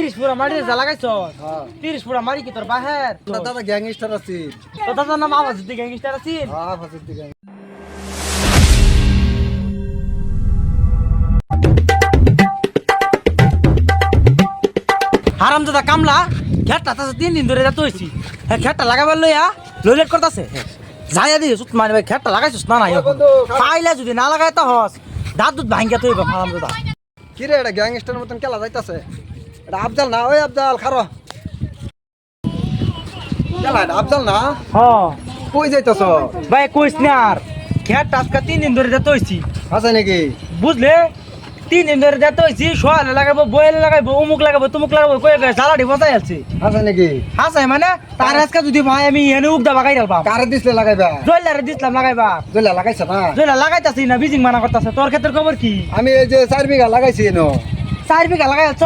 30 পুরা মারি যা লাগাইছ। 30 পুরা মারি কি তোর বাহের? দাদা গ্যাংস্টার আছি। তোর দাদার নাম আবাসুদ্দিন গ্যাংস্টার আছিস? আবাসুদ্দিন গ্যাং। হারামজাদা কামলা খেটটা তাছে 3 দিন ধরে যাতে হইছি। হ্যাঁ খেটটা লাগাবার লইয়া লইলেট করতাছে। যাইয়া দিস মানে ভাই খেটটা লাগাইছস না না পাইলা যদি না লাগাই তা হস দাঁত দুধ ভাঙ্গা তুই হারামজাদা। কি রে এটা গ্যাংস্টার মতন খেলা যাইতাছে? এটা আফজাল না? ওই আফজাল খারো খেলা। এটা আফজাল না? হ্যাঁ কই যাইতাছ? ভাই কইস না আর খেটটা আজকে 3 দিন ধরে যাতে হইছি। আছে নাকি? বুঝলে 3 দিন ধরে যাতে হইছি। সোয়ালে লাগাবো, বয়েলে লাগাবো, অমুক লাগাবো, তুমুক লাগাবো, কয়ে কয়ে জ্বালাটি বসাই আছে। আছে নাকি? হাসাই মানে তার আজকে যদি ভাই আমি এনে উগদা বাগাই রাখবাম। কারে দিছলে লাগাইবা? জয়লারে দিছিলাম লাগাইবা। জইলা লাগাইছ না? জয়লা লাগাইতাছি না, বিজিং মানা করতাছে। তোর ক্ষেত্রে খবর কি? আমি এই যে 4 বিঘা লাগাইছি এনো। 4 বিঘা লাগাইছ?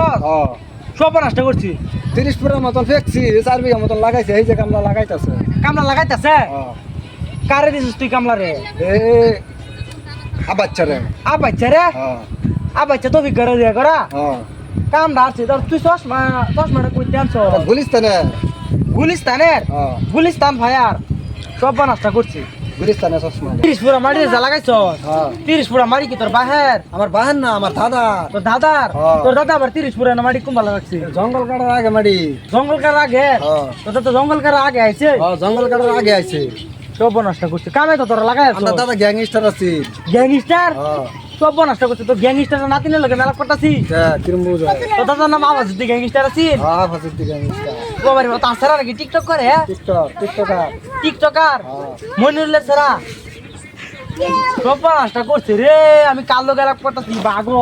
সব নষ্ট করছি। 30 ফুটের মতন ফেকছি, 4 বিঘা মতন লাগাইছি। এই যে কামলা লাগাইতাছে। কামলা লাগাইতাছে? কারে দিছিস তুই কামলা রে? এ আবাচ্চা রে। আবাচ্চা রে? আবাচ্চা তো বিঘা রে করা। কাম ডারছি তোর তুই চশমাটা কই আনছ? গুলিস্তানে। গুলিস্তানের? গুলিস্তান ভাইয়ার সব নষ্ট করছি। গুলিস্তানে চশমা। 30 পুরা মারি যা লাগাইছ। 30 পুরা মারি কি তোর বাহের? আমার বাহান না, আমার দাদা। তোর দাদার? তোর দাদা আবার 30 পুরা মারি কোন ভালো লাগছে? জঙ্গল কাটার আগে মারি। জঙ্গল কাটার আগে? তোর তো জঙ্গল কাটার আগে আইছে। জঙ্গল কাটার আগে আইছে। সব নষ্ট করছে। কামে তো তোরা লাগাই আছো। আমার দাদা গ্যাংস্টার আছে। গ্যাংস্টার? সব নষ্ট করছে। তো গ্যাংস্টার নাতিনের লগে মেলা করতাছি। কিরম বুঝা? তোর দাদার নাম আবাসুদ্দিন গ্যাংস্টার আছিস? আবাসুদ্দিন গ্যাংস্টার। বাবারে বাবা তাছাড়া নাকি টিকটক করে? টিকটকার। টিকটকার? মনিরুল্লাহ ছাড়া সব নষ্ট করছে রে। আমি কালো গেলা করতাছি বাগো